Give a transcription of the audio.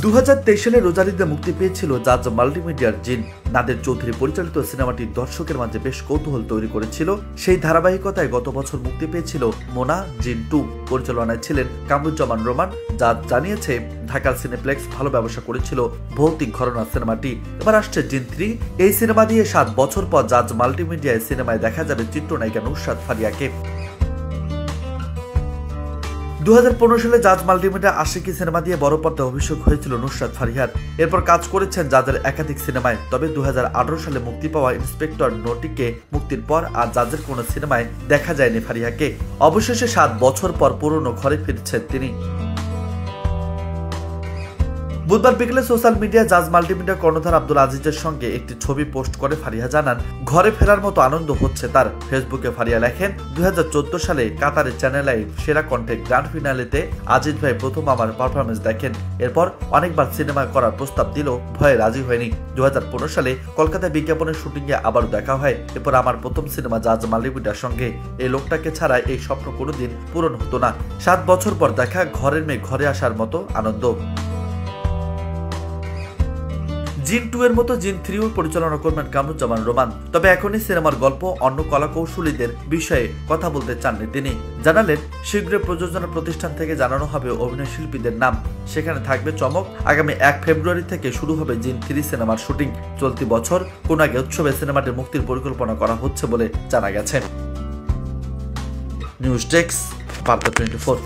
2023 সালে রোজার ঈদে মুক্তি পেয়েছিল জাজ মাল্টিমিডিয়ার জিন। নাদের চৌধুরী পরিচালিত সিনেমাটি দর্শকের মাঝে বেশ কৌতূহল তৈরি করেছিল। সেই ধারাবাহিকতায় গত বছর মুক্তি পেয়েছিল মোনা জিন 2। পরিচালনায় ছিলেন কামরুজ্জামান রোমান। জাজ জানিয়েছে ঢাকার সিনেপ্লেক্স ভালো ব্যবসা করেছিল ভৌতিক ঘটনা সিনেমাটি। এবার আসছে জিন 3। এই সিনেমা দিয়ে 7 বছর পর জাজ মাল্টিমিডিয়ায় সিনেমায় দেখা যাবে চিত্রনায়িকা নুসরাত ফারিয়াকে। 2015 সালে জাজ মাল্টিমিডিয়া আশিকি সিনেমা দিয়ে বড় পর্দায় অভিষেক হয়েছিল নুসরাত ফারিয়ার। এরপর কাজ করেছেন জাজের একাধিক সিনেমায়। তবে 2018 সালে মুক্তি পাওয়া ইন্সপেক্টর নটিকে মুক্তির পর আর জাজের কোনো সিনেমায় দেখা যায়নি ফারিয়াকে। অবশেষে 7 বছর পর পুরনো ঘরে ফিরছেন তিনি। বুধবার বিকেলে সোশ্যাল মিডিয়া জাজ মাল্টিমিডিয়া কর্ণধার আব্দুল আজিজের সঙ্গে একটি ছবি পোস্ট করে ফারিয়া জানান, ঘরে ফেরার মতো আনন্দ হচ্ছে তার। ফেসবুকে ফারিয়া লেখেন, 2014 সালে কাতারের চ্যানেল আই সেরা কণ্ঠে গ্র্যান্ড ফিনালেতে আজিজ ভাই প্রথম আমার পারফরমেন্স দেখেন। এরপর অনেকবার সিনেমা করার প্রস্তাব দিল, ভয়ে রাজি হয়নি। 2015 সালে কলকাতায় বিজ্ঞাপনের শুটিংয়ে আবারও দেখা হয়। এরপর আমার প্রথম সিনেমা জাজ মাল্টিমিডিয়ার সঙ্গে। এই লোকটাকে ছাড়া এই স্বপ্ন কোনোদিন পূরণ হতো না। 7 বছর পর দেখা, ঘরের মেয়ে ঘরে আসার মতো আনন্দ। জিন 2 এর মতো জিন 3 পরিচালনা করবেন কামরুজ্জামান রোমান। তবে এখনই সিনেমার গল্প অন্য কলাকৌশলীদের বিষয়ে কথা বলতে চাননি তিনি। জানালেন, শীঘ্রই প্রযোজনা প্রতিষ্ঠান থেকে জানানো হবে অভিনয় শিল্পীদের নাম। সেখানে থাকবে চমক। আগামী 1 ফেব্রুয়ারি থেকে শুরু হবে জিন 3 সিনেমার শুটিং। চলতি বছর কোন আগে উৎসবে সিনেমাটির মুক্তির পরিকল্পনা করা হচ্ছে বলে জানা গেছে। নিউজ ডেস্ক, বার্তা 24।